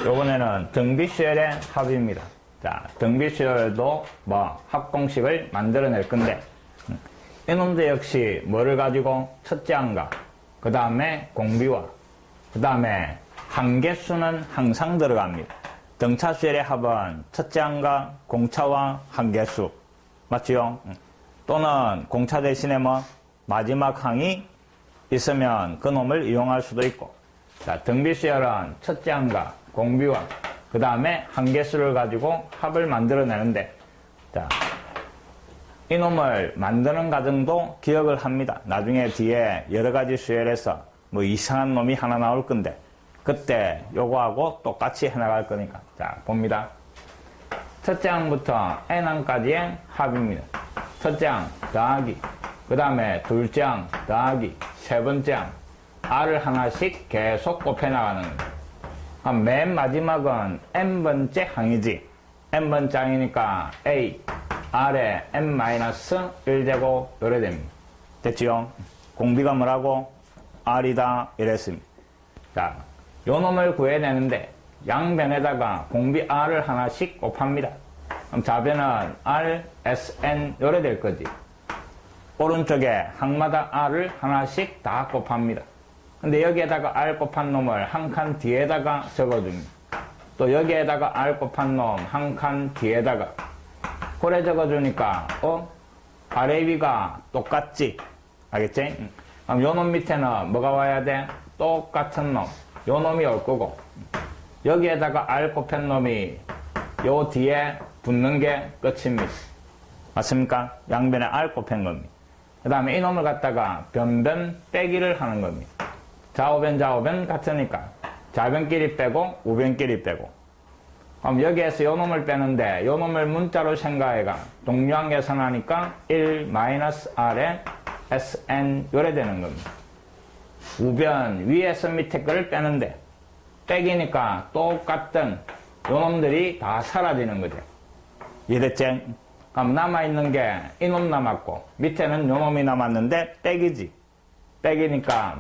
요번에는 등비수열의 합입니다. 자, 등비수열도 합공식을 만들어낼 건데, 이놈도 역시 뭐를 가지고 첫째 항과, 그 다음에 공비와, 그 다음에 한계수는 항상 들어갑니다. 등차수열의 합은 첫째 항과 공차와 한계수. 맞지요? 또는 공차 대신에 마지막 항이 있으면 그 놈을 이용할 수도 있고. 자, 등비수열은 첫째 항과 공비와 그 다음에 한계수를 가지고 합을 만들어내는데, 자, 이놈을 만드는 과정도 기억을 합니다. 나중에 뒤에 여러가지 수열에서 이상한 놈이 하나 나올 건데, 그때 요거하고 똑같이 해나갈 거니까. 자, 봅니다. 첫째 항부터 n항까지의 합입니다. 첫째 항 더하기, 그 다음에 둘째 항 더하기, 세 번째 항, r을 하나씩 계속 곱해나가는 거예요. 맨 마지막은 n번째 항이지. n번째 항이니까 a, r에 n-1제곱 요래 됩니다. 됐지요? 공비가 뭐라고? r이다 이랬습니다. 자, 요 놈을 구해내는데 양변에다가 공비 r을 하나씩 곱합니다. 그럼 좌변은 r, s, n 요래 될 거지. 오른쪽에 항마다 r을 하나씩 다 곱합니다. 근데 여기에다가 r 곱한 놈을 한 칸 뒤에다가 적어줍니다. 또 여기에다가 r 곱한 놈 한 칸 뒤에다가 그래 적어주니까 아래 위가 똑같지? 알겠지? 그럼 요 놈 밑에는 뭐가 와야 돼? 똑같은 놈, 요 놈이 올 거고, 여기에다가 r 곱한 놈이 요 뒤에 붙는 게 끝입니다. 맞습니까? 양변에 r 곱한 겁니다. 그 다음에 이 놈을 갖다가 변변 빼기를 하는 겁니다. 좌우변 같으니까 좌변끼리 빼고 우변끼리 빼고. 그럼 여기에서 요 놈을 빼는데 요 놈을 문자로 생각해가 동류항 계산하니까 1-r에 sn 요래 되는 겁니다. 우변 위에서 밑에 거를 빼는데 빼기니까 똑같던 요 놈들이 다 사라지는 거죠. 이해됐지? 그럼 남아있는 게 이 놈 남았고 밑에는 요 놈이 남았는데 빼기지. 빼기니까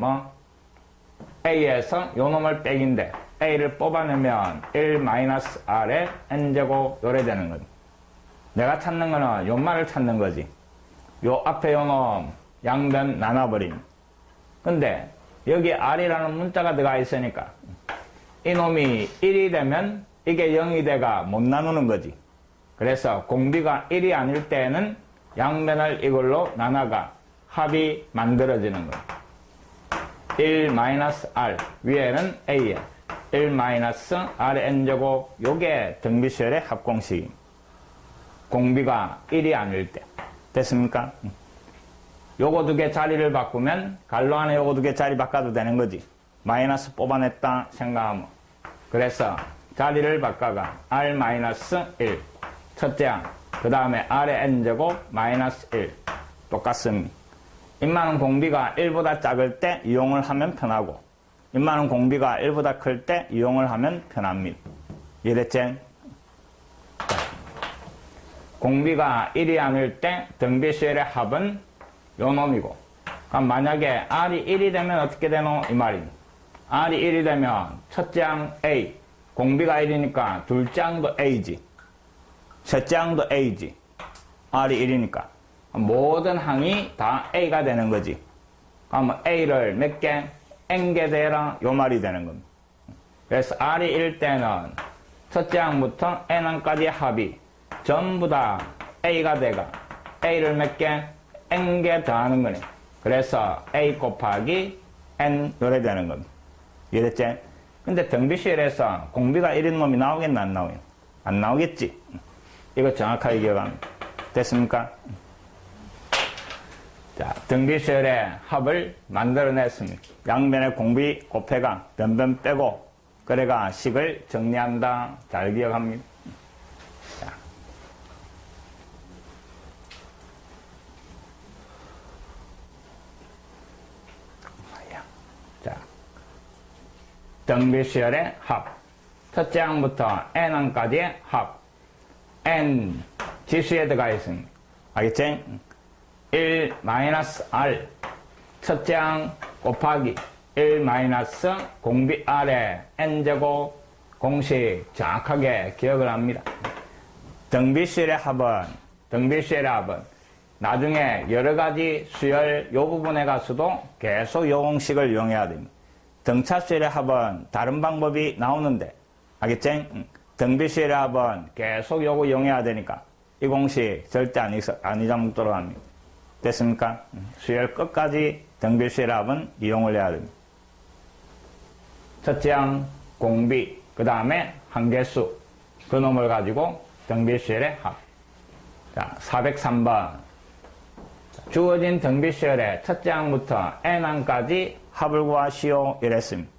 A에서 요 놈을 빼기인데 A를 뽑아내면 1-r에 n제곱 요래 되는 거지. 내가 찾는 거는 요 말을 찾는 거지. 요 앞에 요 놈 양변 나눠버림. 근데 여기 r이라는 문자가 들어가 있으니까 이 놈이 1이 되면 이게 0이 돼가 못 나누는 거지. 그래서 공비가 1이 아닐 때에는 양변을 이걸로 나눠가 합이 만들어지는 거예요. 1-r 위에는 a에 1-r의 n제곱 요게 등비수열의 합공식입니다. 공비가 1이 아닐 때. 됐습니까? 요거 두 개 자리를 바꾸면 갈로 안에 요거 두 개 자리 바꿔도 되는 거지. 마이너스 뽑아냈다 생각하면. 그래서 자리를 바꿔가 r-1 첫째 항, 그 다음에 r의 n제곱 마이너스 1 똑같습니다. 인마는 공비가 1보다 작을 때 이용을 하면 편하고 인마는 공비가 1보다 클 때 이용을 하면 편합니다. 이해됐지? 공비가 1이 아닐 때 등비수열의 합은 요 놈이고, 그럼 만약에 r이 1이 되면 어떻게 되노? 이 말입니다. r이 1이 되면 첫째 항 a, 공비가 1이니까 둘째 항도 a지, 셋째 항도 a지. r이 1이니까 모든 항이 다 a가 되는 거지. 그러면 a를 몇 개? n개 대라 요 말이 되는 겁니다. 그래서 r이 1 때는 첫째 항부터 n항까지의 합이 전부 다 a가 돼가 a를 몇 개? n개 더하는 거네. 그래서 a 곱하기 n 요래 되는 겁니다. 이해됐지? 근데 등비수열에서 공비가 1인 놈이 나오겠나 안 나오겠나? 안 나오겠지? 이거 정확하게 기억합니다. 됐습니까? 자, 등비수열의 합을 만들어냈습니다. 양변의 공비 곱해가 변변 빼고 그래가 식을 정리한다. 잘 기억합니다. 자, 등비수열의 합. 첫째 항부터 n항까지의 합. n 지수에 들어가 있습니다. 알겠지? 1-r 첫째 항 곱하기 1 마이너스 공비 R의 N제곱 공식 정확하게 기억을 합니다. 등비수열의 합은 나중에 여러가지 수열 요 부분에 가서도 계속 요 공식을 이용해야 됩니다. 등차수열의 합은 다른 방법이 나오는데, 알겠지? 등비수열의 합은 계속 요거 이용해야 되니까 이 공식 절대 안 잊어먹도록 합니다. 됐습니까? 수열 끝까지 등비수열의 합은 이용을 해야 됩니다. 첫째 항 공비, 그 다음에 한계수, 그 놈을 가지고 등비수열의 합. 자, 403번. 주어진 등비수열의 첫째 항부터 n항까지 합을 구하시오. 이랬습니다.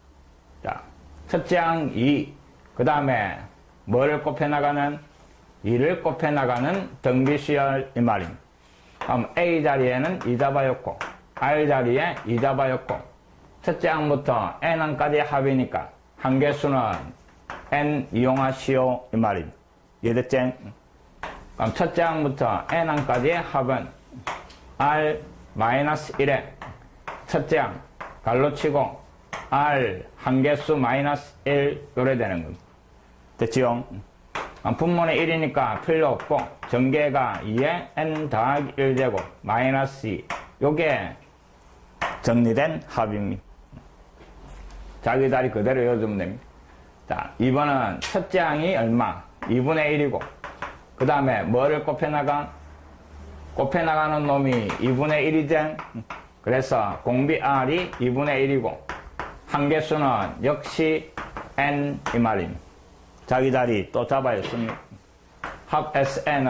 자, 첫째 항 2, 그 다음에 뭐를 곱해나가는? 2를 곱해나가는 등비수열 이 말입니다. 그럼 A 자리에는 2 잡아였고, R 자리에 2 잡아였고, 첫째 항부터 n항까지 합이니까 한계수는 n 이용하시오. 이 말입니다. 이해됐지? 그럼 첫째 항부터 n항까지의 합은 R-1에 첫째 항 갈로치고 R 한계수 -1 요래 되는 겁니다. 됐지요? 분모는 1이니까 필요 없고 전개가 2에 n 더하기 1제곱 -2 요게 정리된 합입니다. 자기 자리 그대로 외워주면 됩니다. 자, 2번은 첫째 항이 얼마? 2분의 1이고 그 다음에 뭐를 곱해나가는 놈이 2분의 1이죠. 그래서 공비 R이 2분의 1이고 한계수는 역시 n 이 말입니다. 자기 자리 또 잡아야습니다. 합 SN은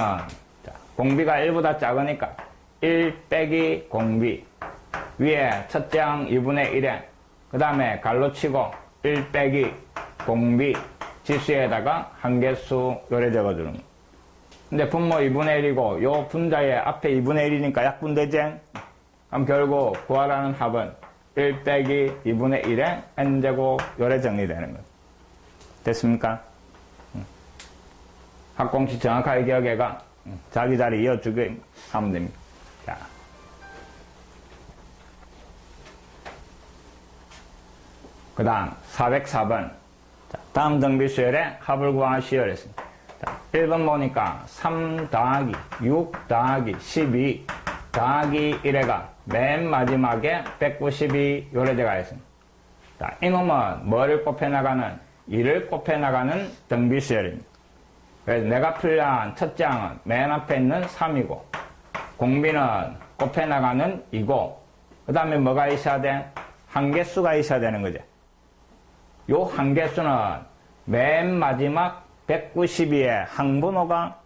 공비가 1보다 작으니까 1 빼기 공비 위에 첫째 항 2분의 1에 그 다음에 갈로치고 1 빼기 공비 지수에다가 한계수 요래 적어주는 거. 근데 분모 2분의 1이고 요 분자의 앞에 2분의 1이니까 약분되지? 그럼 결국 구하라는 합은 1 빼기 2분의 1에 n제곱 요래 정리되는 거. 됐습니까? 합공식 정확하게 기억해가 자기 자리 이어주게 하면 됩니다. 자. 그 다음 404번. 자, 다음 등비수열의 합을 구하시오. 했습니다. 자, 1번 보니까 3 더하기 6 더하기 12 더하기 1회가 맨 마지막에 192 요래대가 있습니다. 자, 이놈은 뭐를 곱해나가는? 2를 곱해나가는 등비수열입니다. 그래서 내가 풀려한 첫째 항은 맨 앞에 있는 3이고 공비는 곱해나가는 2고 그 다음에 뭐가 있어야 돼? 한계수가 있어야 되는 거죠. 요 한계수는 맨 마지막 192의 항분호가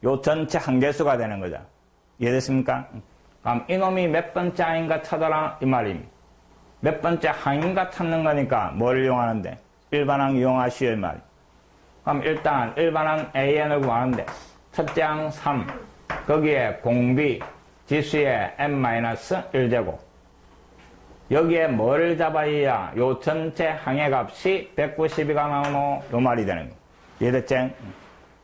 요 전체 한계수가 되는 거죠. 이해됐습니까? 그럼 이놈이 몇 번째 항인가 찾아라 이 말입니다. 몇 번째 항인가 찾는 거니까 뭘 이용하는데? 일반항 이용하시오 이 말입니다. 그럼 일단 일반항 AN을 구하는데 첫째 항 3 거기에 공비 지수의 n-1제곱 여기에 뭐를 잡아야 요 전체 항의 값이 192가 나오노 요 말이 되는 거예요. 이해됐지?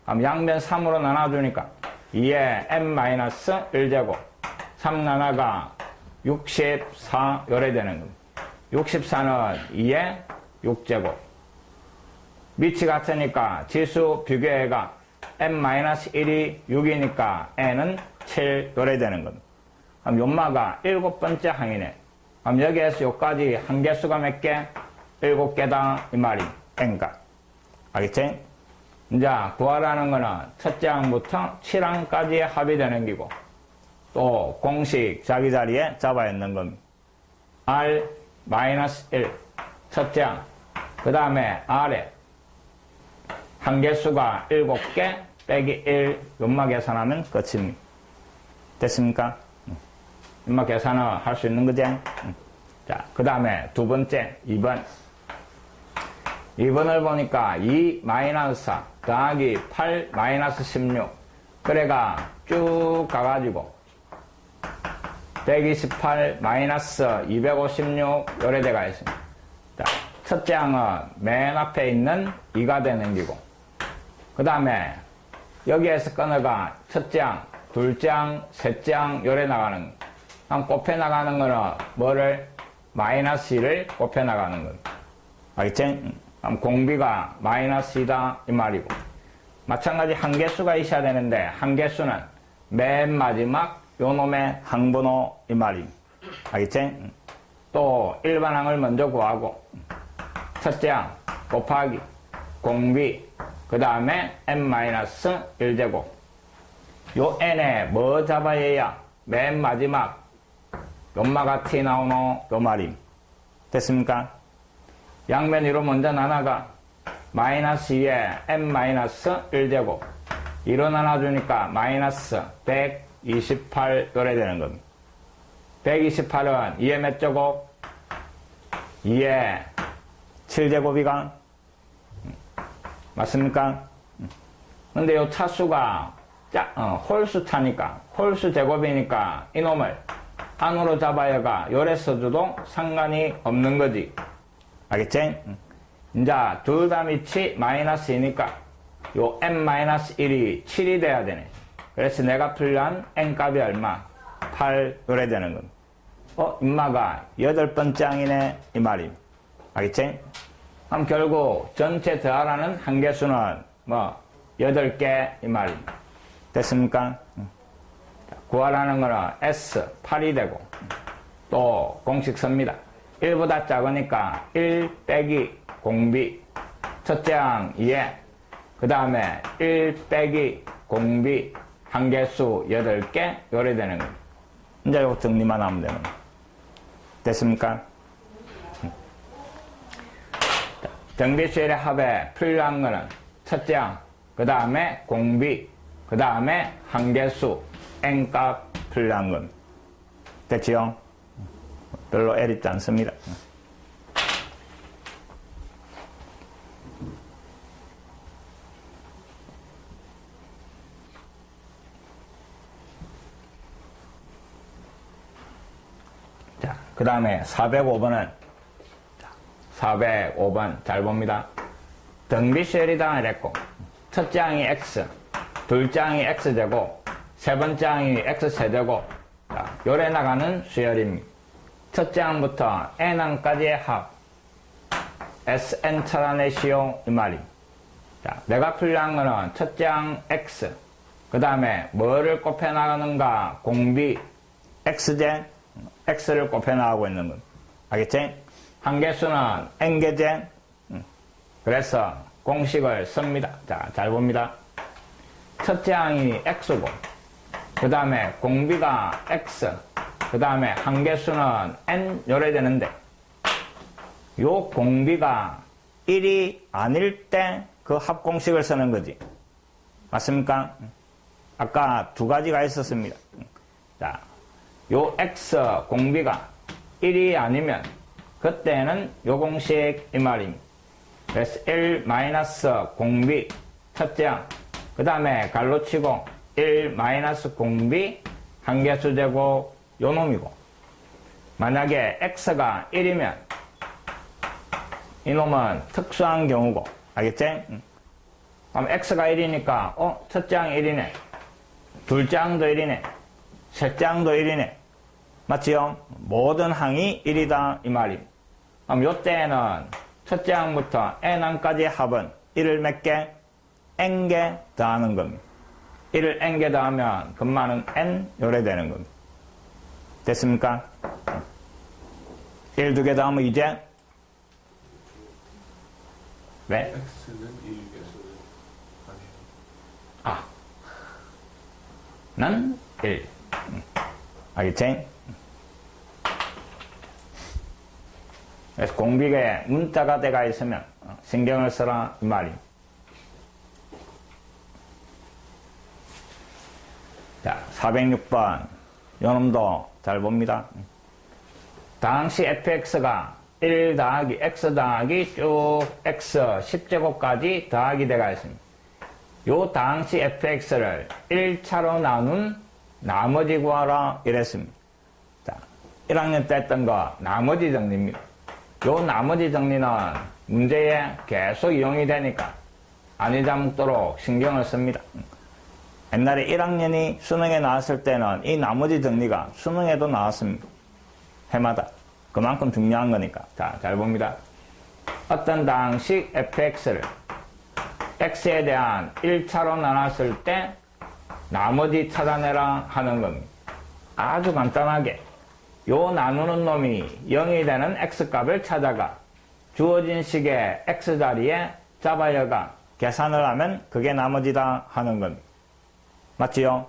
그럼 양변 3으로 나눠주니까 2에 n-1제곱 3 나눠가 64 요래 되는 겁니다. 64는 2에 6제곱 밑이 같으니까 지수 비교해가 n-1이 6이니까 n은 7 요래 되는 겁니다. 그럼 요마가 7번째 항이네. 그럼 여기에서 여기까지 한계수가 몇 개? 7개다 이 말이 n가. 알겠지? 이제 구하라는 거는 첫째 항부터 7항까지의 합이 되는 기고 또 공식 자기 자리에 잡아 있는 겁니다. R-1 첫째 항 그 다음에 R에 한계수가 7개 빼기 1 연마 계산하면 끝입니다. 됐습니까? 연마 계산을 할 수 있는 거지? 자, 그 다음에 두 번째 2번 2번을 보니까 2-4 더하기 8-16 그래가 쭉 가가지고 128-256 요래대가 있습니다. 자, 첫째 항은 맨 앞에 있는 2가 되는 기고 그 다음에 여기에서 끊어가 첫째 항, 둘째 항, 셋째 항 요래 나가는 곱해 나가는 거는 뭐를? 마이너스 1을 곱해 나가는 거. 알겠지? 공비가 마이너스 2다 이 말이고. 마찬가지 한계수가 있어야 되는데 한계수는 맨 마지막 요 놈의 항번호 이 말입니다. 알겠지? 또 일반항을 먼저 구하고 첫째 항 곱하기 공비 그 다음에 n-1제곱 요 n에 뭐 잡아야 맨 마지막 연마가 t 나오노 요 말임. 됐습니까? 양면 위로 먼저 나눠가 마이너스 2에 n-1제곱 2로 나눠주니까 마이너스 128 요래 되는 겁니다. 128은 2에 몇 제곱? 2에 7제곱이가 맞습니까? 근데 요 차수가 홀수 차니까 홀수 제곱이니까 이놈을 안으로 잡아야가 요래 써줘도 상관이 없는 거지. 알겠지? 이제 둘 다 밑이 마이너스 2니까 요 n-1이 7이 돼야 되네. 그래서 내가 풀려한 n값이 얼마? 8 요래 되는 겁니다. 임마가 8번째 항이네 이 말임. 알겠지? 그럼 결국 전체 더하라는 한계수는 뭐 8개 이 말임. 됐습니까? 구하라는 거는 S 8이 되고 또 공식 씁니다. 1보다 작으니까 1 빼기 공비 첫째 항 2에 그 다음에 1 빼기 공비 한계수 8개 요래 되는 겁니다. 이제 이거 정리만 하면 되는 거예요. 됐습니까? 정비수열의 합에 풀려한 거는 첫째 항, 그 다음에 공비, 그 다음에 한계수, n값 풀려한 겁니다. 됐지요? 별로 애립지 않습니다. 자, 그 다음에 405번은 405번 잘 봅니다. 등비수열이다 이랬고 첫째 항이 x, 둘째 항이 x제곱, 세 번째 항이 x세제곱 요래 나가는 수열입니다. 첫째 항부터 n항까지의 합 sn 찾아내시오 이 말이. 자, 내가 풀려한 거는 첫째 항 x 그 다음에 뭐를 곱해 나가는가? 공비 x제 x를 곱해 나가고 있는 건 알겠지? 한계수는 n개제. 그래서 공식을 씁니다. 자, 잘 봅니다. 첫째 항이 x고 그 다음에 공비가 x 그 다음에 한계수는 n 요래 되는데 요 공비가 1이 아닐 때 그 합공식을 쓰는 거지. 맞습니까? 아까 두 가지가 있었습니다. 자, 요 x 공비가 1이 아니면 그때는 요 공식 이 말입니다. 그래서 1 마이너스 공비 첫째 항 그 다음에 갈로 치고 1 마이너스 공비 한계수 제곱 요 놈이고 만약에 x가 1이면 이놈은 특수한 경우고 알겠지? 그럼 x가 1이니까 첫째 항 1이네 둘째 항도 1이네 셋째 항도 1이네 맞지요? 모든 항이 1이다 이 말입니다. 그럼 요때는 첫째 항부터 n항까지의 합은 1을 몇 개? n개 더하는 겁니다. 1을 n개 더하면 금마는 n 요래 되는 겁니다. 됐습니까? 1 두 개 더하면 이제 왜? x는 1개수는 아, 난 1. 알겠지? 그래서 공비에 문자가 돼가 있으면 신경을 써라 이 말이. 자, 406번 요놈도 잘 봅니다. 당시 fx가 1 더하기 x 더하기 쭉 x 10제곱까지 더하기 돼가 있습니다. 요 당시 fx를 1차로 나눈 나머지 구하라 이랬습니다. 자, 1학년 때 했던 거 나머지 정리입니다. 요 나머지 정리는 문제에 계속 이용이 되니까 안 잊어먹도록 신경을 씁니다. 옛날에 1학년이 수능에 나왔을 때는 이 나머지 정리가 수능에도 나왔습니다. 해마다. 그만큼 중요한 거니까. 자, 잘 봅니다. 어떤 당식 fx를 x에 대한 1차로 나눴을 때 나머지 찾아내라 하는 겁니다. 아주 간단하게 요 나누는 놈이 0이 되는 x값을 찾아가 주어진 식의 x자리에 잡아여가 계산을 하면 그게 나머지다 하는 겁니다. 맞지요?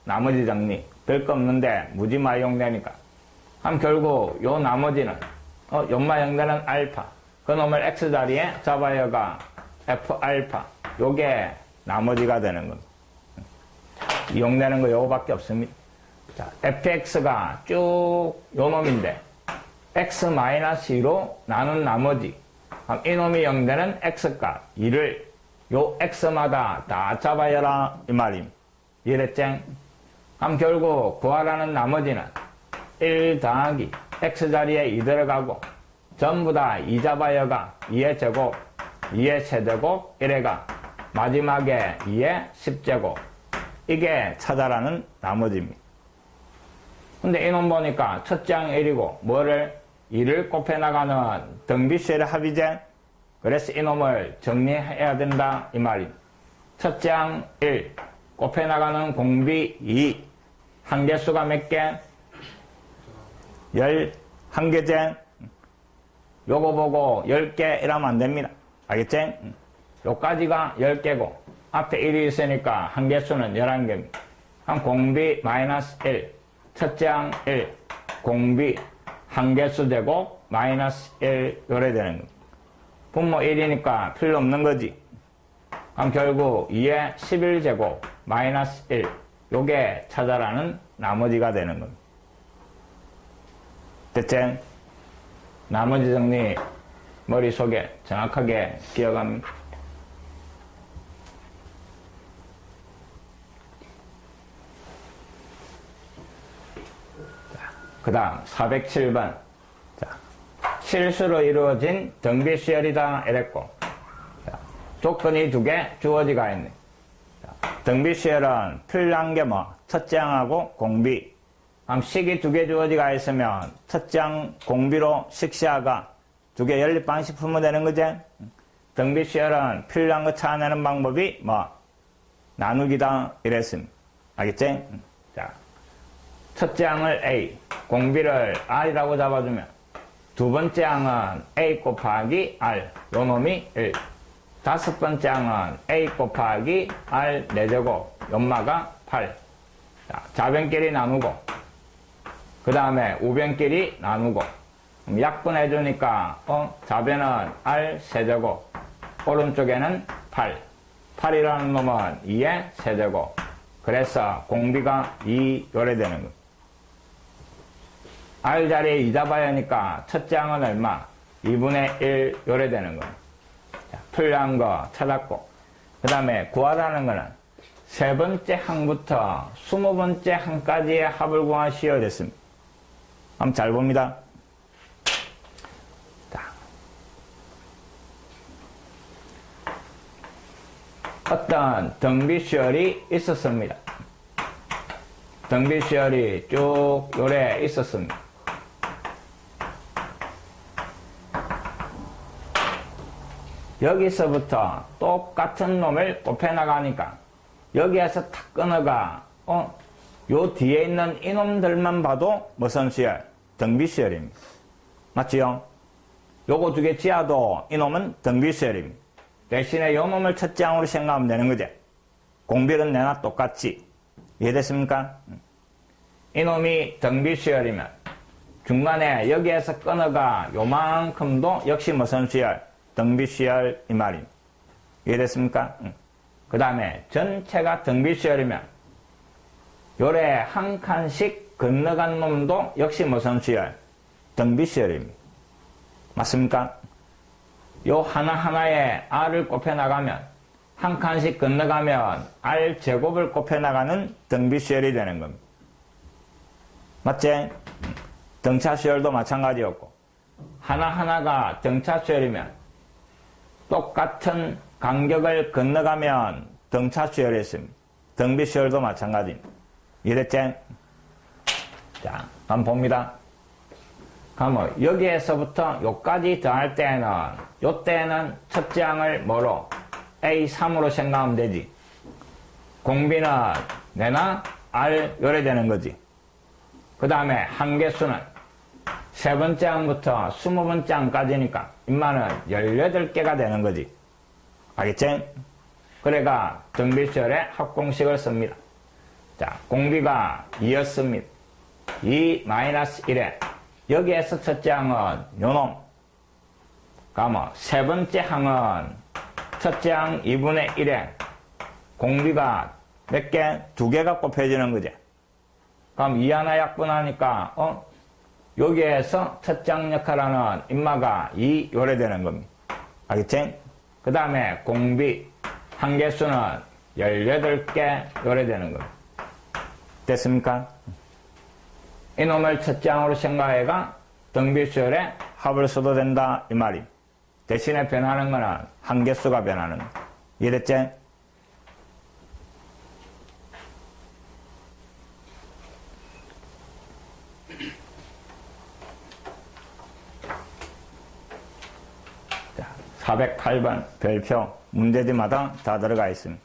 나머지 정리. 별거 없는데 무지마 이용되니까. 그럼 결국 요 나머지는 연마 이용되는 알파. 그 놈을 x자리에 잡아여가 f알파. 요게 나머지가 되는 겁니다. 이용되는 거 요거밖에 없습니다. 자, fx가 쭉 요 놈인데 x-2로 나눈 나머지 이 놈이 이용되는 x값 2를 요 x마다 다 잡아여라 이 말입니다. 이해됐지? 그럼 결국 구하라는 나머지는 1 더하기 x자리에 2 들어가고 전부 다 2 잡아여가 2의 제곱 2의 세제곱 1회가 마지막에 2의 10제곱 이게 찾아라는 나머지입니다. 근데 이놈 보니까 첫째 항 1이고 뭐를 2를 곱해나가는 등비수열의 합이제. 그래서 이놈을 정리해야 된다 이 말입니다. 첫째 항 1 곱해나가는 공비 2 한개수가 몇 개? 11개제. 요거 보고 10개 이러면 안 됩니다. 알겠지? 요까지가 10개고 앞에 1이 있으니까 한개수는 11개입니다. 한 공비 마이너스 1 첫째 항 1 공비 한개수 제곱 마이너스 1 요래 되는 겁니다. 분모 1이니까 필요 없는 거지. 그럼 결국 2의 11제곱 마이너스 1 요게 찾아라는 나머지가 되는 겁니다. 됐지? 나머지 정리 머릿속에 정확하게 기억합니다. 그 다음 407번. 자, 실수로 이루어진 등비수열이다 이랬고 자, 조건이 2개 주어지가 있네. 등비수열은 필요한 게 뭐? 첫째 항하고 공비. 그럼 식이 2개 주어지가 있으면 첫째 항 공비로 식시하가 2개 연립방식 풀면 되는 거지? 등비수열은 필요한 거 찾아내는 방법이 뭐? 나누기다 이랬습니다. 알겠지? 자, 첫째 항을 A, 공비를 R이라고 잡아주면 두 번째 항은 A 곱하기 R, 요 놈이 1. 다섯 번째 항은 A 곱하기 R 4제곱, 연마가 8. 자, 좌변끼리 나누고 그 다음에 우변끼리 나누고 약분해주니까 좌변은 R 세제곱, 오른쪽에는 8. 8이라는 놈은 2의 세제곱. 그래서 공비가 2 요래 되는 거예요. R 자리에 2 잡아야 하니까 첫째 항은 얼마? 2분의 1 요래 되는 거예요. 자, 풀려한 거 찾았고 그 다음에 구하라는 거는 세 번째 항부터 20번째 항까지의 합을 구하시오 됐습니다. 한번 잘 봅니다. 자, 어떤 등비수열이 있었습니다. 등비수열이 쭉 요래 있었습니다. 여기서부터 똑같은 놈을 곱해나가니까 여기에서 탁 끊어가 요 뒤에 있는 이놈들만 봐도 무슨 수열? 등비수열입니다. 맞지요? 요거 2개 지어도 이놈은 등비수열입니다. 대신에 요 놈을 첫째 항으로 생각하면 되는 거지. 공비는 내나 똑같지. 이해됐습니까? 이놈이 등비수열이면 중간에 여기에서 끊어가 요만큼도 역시 무슨 수열? 등비수열 이 말입니다. 이해됐습니까? 그 다음에 전체가 등비수열이면 요래 한 칸씩 건너간 놈도 역시 무슨 수열? 등비수열입니다. 맞습니까? 요 하나하나에 R을 곱해나가면 한 칸씩 건너가면 R 제곱을 곱해나가는 등비수열이 되는 겁니다. 맞지? 등차수열도 마찬가지였고 하나하나가 등차수열이면 똑같은 간격을 건너가면 등차수열이 있습니다. 등비수열도 마찬가지입니다. 이랬지? 자, 한번 봅니다. 그러면 여기에서부터 요까지 더할 때는 요때는 첫째 항을 뭐로? A3으로 생각하면 되지. 공비는 내나 R 요래 되는 거지. 그 다음에 한계수는 세 번째 항부터 20번째 항까지니까 인마는 18개가 되는 거지. 알겠지? 그래가 등비수열의 합공식을 씁니다. 자, 공비가 2였습니다. 2-1에 여기에서 첫째 항은 요놈. 그러면 세 번째 항은 첫째 항 2분의 1에 공비가 몇 개? 2개가 곱해지는 거지. 그럼 2 하나 약분하니까 여기에서 첫째 항 역할하는 인마가 2 요래 되는 겁니다. 알겠지? 그 다음에 공비 한계수는 18개 요래 되는 겁니다. 됐습니까? 이놈을 첫째 항으로 생각해가 등비수열의 합을 써도 된다 이 말이. 대신에 변하는 거는 한계수가 변하는 거. 이해됐지? 자, 408번 별표 문제지마다 다 들어가 있습니다.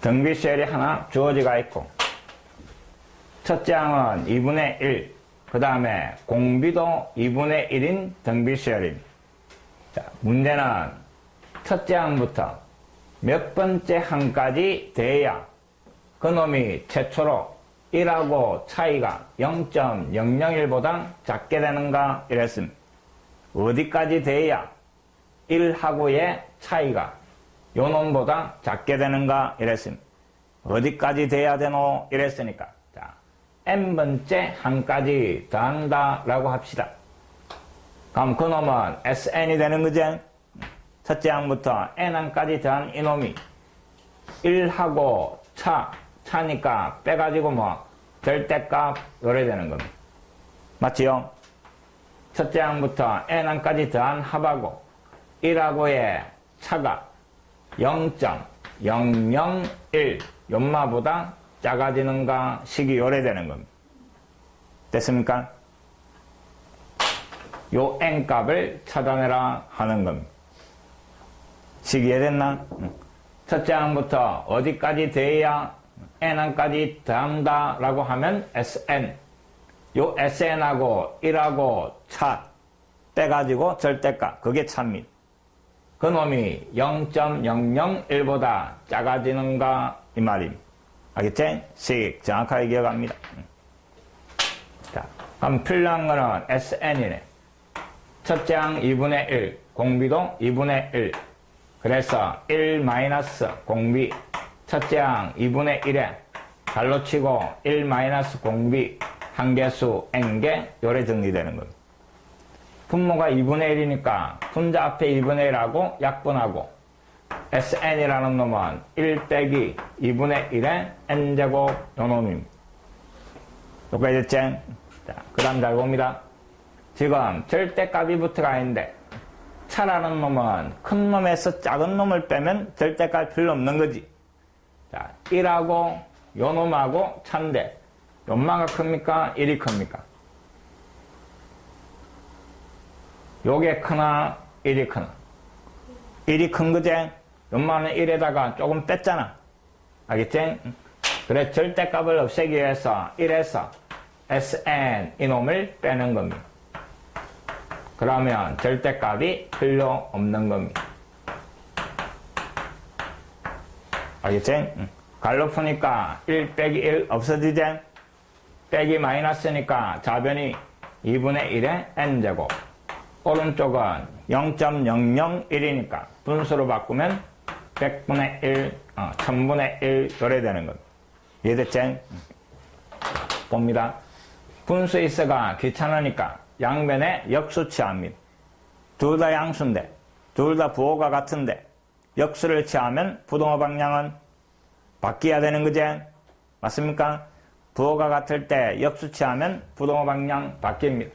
등비수열이 하나 주어지가 있고 첫째 항은 2분의 1, 그 다음에 공비도 2분의 1인 등비수열입니다. 자, 문제는 첫째 항부터 몇 번째 항까지 돼야 그놈이 최초로 1하고 차이가 0.001보다 작게 되는가 이랬습니다. 어디까지 돼야 1하고의 차이가 요 놈보다 작게 되는가 이랬습니다. 어디까지 돼야 되노 이랬으니까 자, n번째 항까지 더한다 라고 합시다. 그럼 그 놈은 sn이 되는 거지. 첫째 항부터 n항까지 더한 이놈이 1하고 차니까 빼가지고 뭐 절대값 요래 되는 겁니다. 맞지요? 첫째 항부터 n항까지 더한 합하고 1하고의 차가 0.001 연마보다 작아지는가 식이 요래 되는 겁니다. 됐습니까? 요 n값을 찾아내라 하는 겁니다. 식이 이해됐나? 첫째 항부터 어디까지 돼야 n항까지 더한다 라고 하면 sn. 요 sn하고 1하고 차 빼가지고 절대값 그게 차입니다. 그놈이 0.001보다 작아지는가 이 말입니다. 알겠지? 식 정확하게 기억합니다. 자, 그럼 필요한 거는 sn이네. 첫째 항 2분의 1, 공비도 2분의 1. 그래서 1 마이너스 공비 첫째 항 2분의 1에 갈로 치고 1 마이너스 공비 한계수 n개 요래 정리되는 겁니다. 분모가 2분의 1이니까 분자 앞에 2분의 1하고 약분하고 sn이라는 놈은 1 빼기 2분의 1의 n제곱 요 놈입니다. 여기까지 됐지? 자, 그 다음 잘 봅니다. 지금 절대값이 붙어가 있는데 차라는 놈은 큰 놈에서 작은 놈을 빼면 절대값 필요 없는 거지. 자, 1하고 요 놈하고 차인데 요마가 큽니까? 1이 큽니까? 요게 크나 1이 크나? 1이 큰 거지? 요마는 1에다가 조금 뺐잖아. 알겠지? 그래 절대값을 없애기 위해서 1에서 Sn 이놈을 빼는 겁니다. 그러면 절대값이 필요 없는 겁니다. 알겠지? 갈로 푸니까 1 빼기 1 없어지지? 빼기 마이너스니까 좌변이 2분의 1의 n제곱. 오른쪽은 0.001이니까 분수로 바꾸면 100분의 1, 1000분의 1 요래 되는 겁니다. 이해됐지? 봅니다. 분수 있어가 귀찮으니까 양변에 역수 취합니다. 둘 다 양수인데 둘 다 부호가 같은데 역수를 취하면 부동호 방향은 바뀌어야 되는 거지. 맞습니까? 부호가 같을 때 역수치하면 부동호 방향 바뀝니다.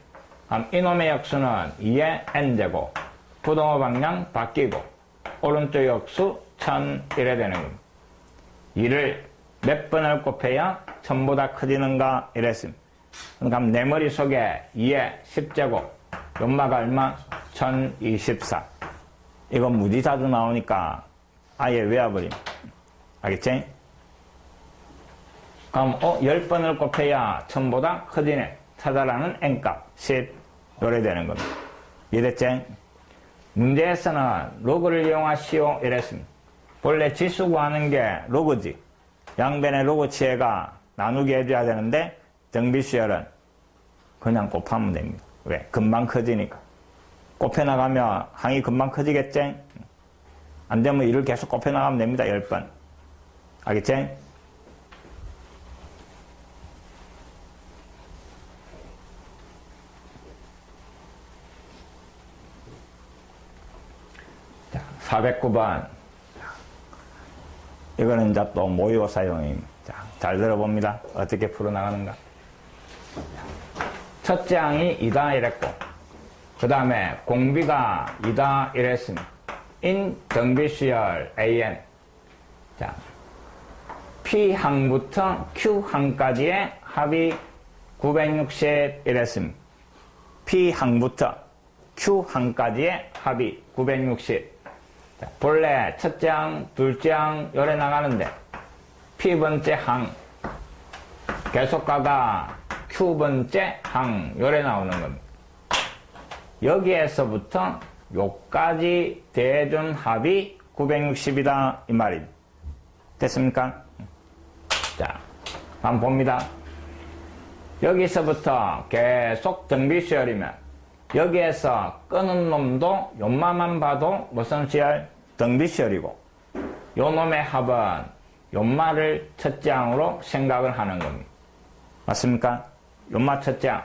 그럼 이놈의 역수는 2의 n제곱, 부동호 방향 바뀌고 오른쪽 역수 1000 이래 되는 겁니다. 2를 몇 번을 곱해야 1000보다 커지는가 이랬습니다. 그럼 내 머릿속에 2의 10제곱, 연마가 얼마? 1024. 이건 무지 자주 나오니까 아예 외워버림. 알겠지? 그럼 10번을 곱해야 1000보다 커지네. 찾아라는 n값 10 요래 되는 겁니다. 이해됐지? 문제에서는 로그를 이용하시오 이랬습니다. 원래 지수 구하는 게 로그지. 양변의 로그 치해가 나누게 해줘야 되는데 정비수열은 그냥 곱하면 됩니다. 왜? 금방 커지니까. 곱해나가면 항이 금방 커지겠지? 안 되면 이를 계속 곱해나가면 됩니다. 10번. 알겠지? 자, 409번. 이거는 이제 또 모의고사용입니다. 자, 잘 들어봅니다. 어떻게 풀어나가는가. 첫째 항이 2다 이랬고, 그 다음에 공비가 2다 이랬습니다. 인 정비수열 AN. 자, P항부터 Q항까지의 합이 960 이랬습니다. P항부터 Q항까지의 합이 960. 자, 본래 첫째 항, 둘째 항 요래 나가는데 P번째 항 계속가가 Q번째 항 요래 나오는 겁니다. 여기에서부터 요까지 대준 합이 960이다 이 말입니다. 됐습니까? 자, 한번 봅니다. 여기서부터 계속 정비수열이면 여기에서 끄는 놈도 요마만 봐도 무슨 수열? 정비수열이고 요 놈의 합은 요마를 첫째 항으로 생각을 하는 겁니다. 맞습니까? 요마 첫째 항.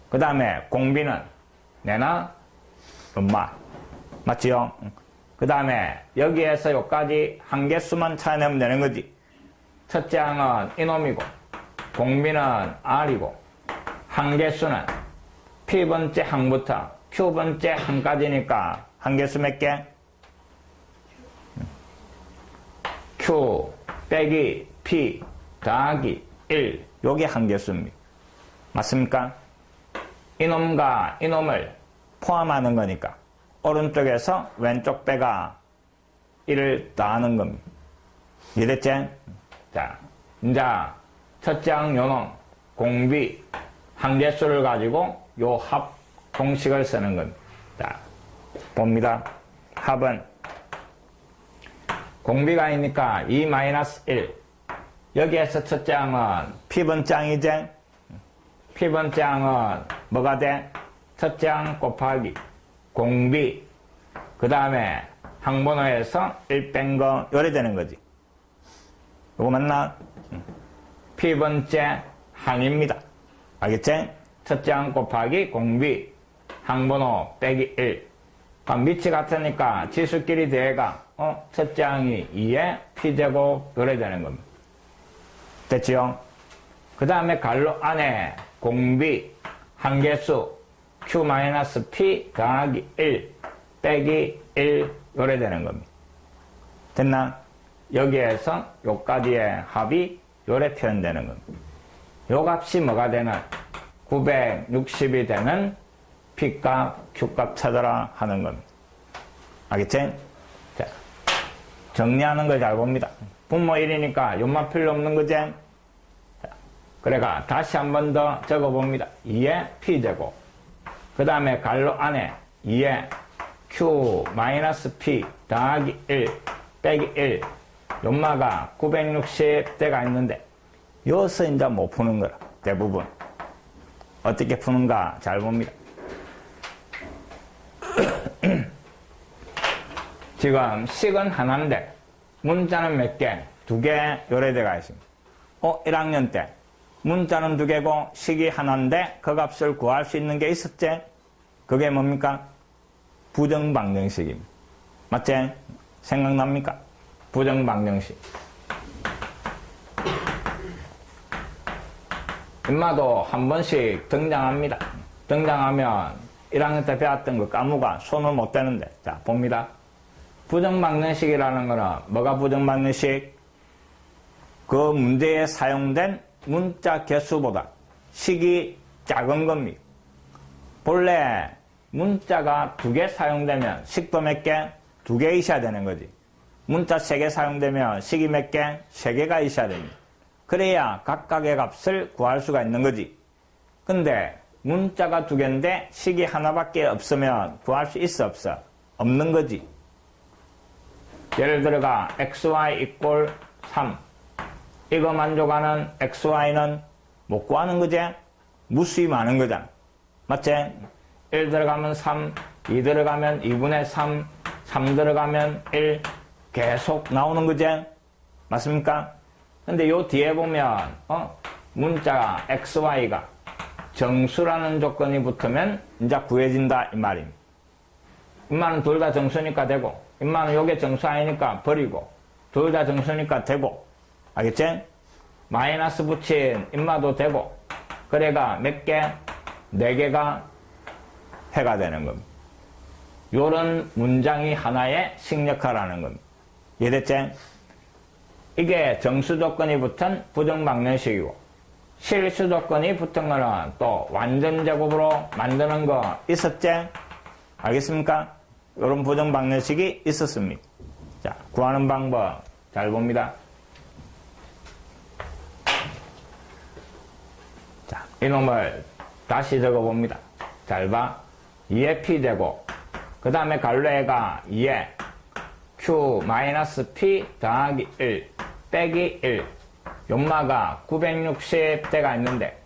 그 다음에 공비는 내나 요마. 맞지요? 그 다음에 여기에서 요까지 한 개수만 찾아내면 되는 거지. 첫째 항은 이놈이고 공비는 R이고 한 개수는 P번째 항부터 Q번째 항까지니까 한 개수 몇 개? Q 빼기 P 더하기 1 요게 한 개수입니다. 맞습니까? 이놈과 이놈을 포함하는 거니까 오른쪽에서 왼쪽 빼가 1을 더하는 겁니다. 이해됐지? 자, 이제 첫째 항 요놈 공비 한 개수를 가지고 요 합 공식을 쓰는 겁니다. 자, 봅니다. 합은 공비가 있으니까 2-1 여기에서 첫째 항은 P번째 항이지? P번째 항은 뭐가 돼? 첫째 항 곱하기 공비 그 다음에 항번호에서 1 뺀 거 요래 되는 거지. 요거 맞나? P번째 항입니다. 알겠지? 첫째 항 곱하기 공비 항번호 빼기 1 그럼 밑이 같으니까 지수끼리 대가 첫째 항이 2에 P제곱 요래 되는 겁니다. 됐지요? 그 다음에 갈로 안에 공비 한 개수 Q-P 더하기 1 빼기 1 요래 되는 겁니다. 됐나? 여기에서 요까지의 합이 요래 표현되는 겁니다. 요 값이 뭐가 되는? 960이 되는 P값, Q값 찾아라 하는 겁니다. 알겠지? 자, 정리하는 걸 잘 봅니다. 분모 1이니까 요만 필요 없는 거지? 자, 그래가 다시 한 번 더 적어봅니다. 2의 P제곱. 그 다음에 갈로 안에 2의 Q-P 더하기 1 빼기 1 연마가 960대가 있는데 여기서 이제 못 푸는 거라. 대부분. 어떻게 푸는가 잘 봅니다. 지금 식은 하나인데 문자는 몇 개? 2개 요래돼가 있습니다. 1학년 때 문자는 2개고 식이 하나인데 그 값을 구할 수 있는 게 있었지? 그게 뭡니까? 부정방정식입니다. 맞지? 생각납니까? 부정방정식. 인마도 한 번씩 등장합니다. 등장하면 1학년 때 배웠던 거 까무가 손을 못 대는데. 자, 봅니다. 부정방정식이라는 거는 뭐가 부정방정식? 그 문제에 사용된 문자 개수보다 식이 작은 겁니다. 본래 문자가 2개 사용되면 식도 몇 개? 2개 있어야 되는 거지. 문자 3개 사용되면 식이 몇 개? 3개가 있어야 됩니다. 그래야 각각의 값을 구할 수가 있는 거지. 근데 문자가 2개인데 식이 하나밖에 없으면 구할 수 있어 없어? 없는 거지. 예를 들어가 xy 이꼴 3 이거 만족하는 xy는 못 구하는 거지? 무수히 많은 거잖아. 맞지? 1 들어가면 3, 2 들어가면 2분의 3, 3 들어가면 1 계속 나오는 거지? 맞습니까? 근데 요 뒤에 보면 문자 xy가 정수라는 조건이 붙으면 이제 구해진다 이 말입니다. 인마는 둘 다 정수니까 되고 인마는 요게 정수 아니니까 버리고 둘 다 정수니까 되고 알겠지? 마이너스 붙인 인마도 되고 그래가 몇 개? 4개가 해가 되는 겁니다. 요런 문장이 하나의 식력화라는 겁니다. 이해됐지? 이게 정수 조건이 붙은 부정방정식이고 실수 조건이 붙은 거는 또 완전 제곱으로 만드는 거 있었지? 알겠습니까? 요런 부정방정식이 있었습니다. 자, 구하는 방법 잘 봅니다. 자, 이놈을 다시 적어봅니다. 잘 봐. 2의 P되고 그 다음에 갈래가 2의 Q-P 더하기 1 빼기 1 연마가 960대가 있는데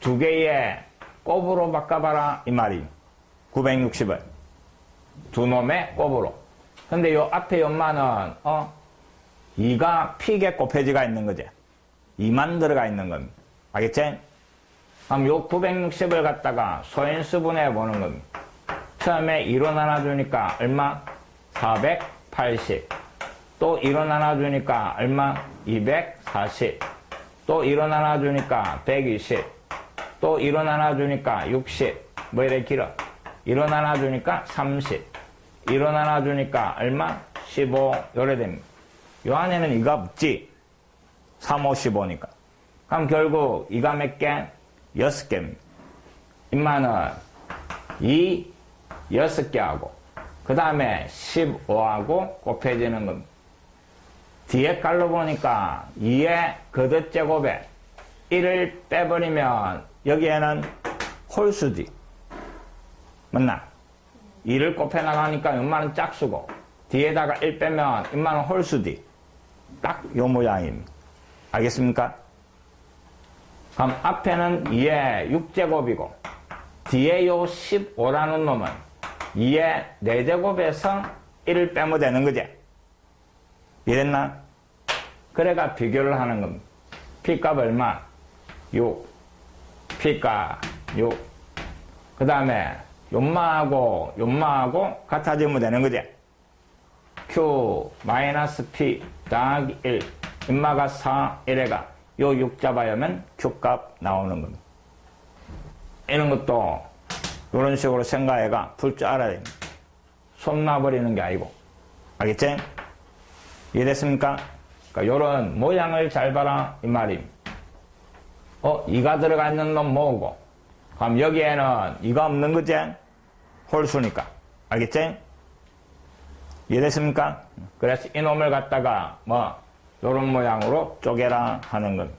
2개의 곱으로 바꿔봐라 이 말이 960을 2놈의 곱으로. 근데 요 앞에 연마는 2가 P개 곱해지가 있는 거지. 2만 들어가 있는 겁니다. 알겠지? 그럼 요 960을 갖다가 소인수분해 보는 겁니다. 처음에 2로 나눠주니까 얼마? 480. 또 2로 나눠주니까 얼마? 240. 또 2로 나눠주니까 120. 또 2로 나눠주니까 60. 뭐 이래 길어. 2로 나눠주니까 30. 2로 나눠주니까 얼마? 15. 요래 됩니다. 요 안에는 2가 없지. 3, 5, 15니까. 그럼 결국 2가 몇 개? 6개입니다. 인마는 2, 6개하고 그 다음에 15하고 곱해지는 겁니다. 뒤에 깔로 보니까 2의 거듭제곱에 1을 빼버리면 여기에는 홀수지. 맞나? 2를 곱해 나가니까 인마는 짝수고 뒤에다가 1 빼면 인마는 홀수지. 딱 요 모양입니다. 알겠습니까? 그럼 앞에는 2의 6제곱이고 뒤에 요 15라는 놈은 2의 4제곱에서 1을 빼면 되는 거지. 이해됐나? 그래가 비교를 하는 겁니다. P값 얼마? 6. P값 6. 그 다음에 요마하고 같아지면 되는 거지. Q-P 더하기 1. 인마가 4, 1에가 요 6 잡아야면 Q값 나오는 겁니다. 이런 것도 이런 식으로 생각해가 풀 줄 알아야 됩니다. 손 놔버리는 게 아니고. 알겠지? 이해됐습니까? 그러니까 요런 모양을 잘 봐라 이 말입니다. 2가 들어가 있는 놈 뭐고? 그럼 여기에는 2가 없는 거지? 홀수니까. 알겠지? 이해됐습니까? 그래서 이놈을 갖다가 요런 모양으로 쪼개라 하는 겁니다.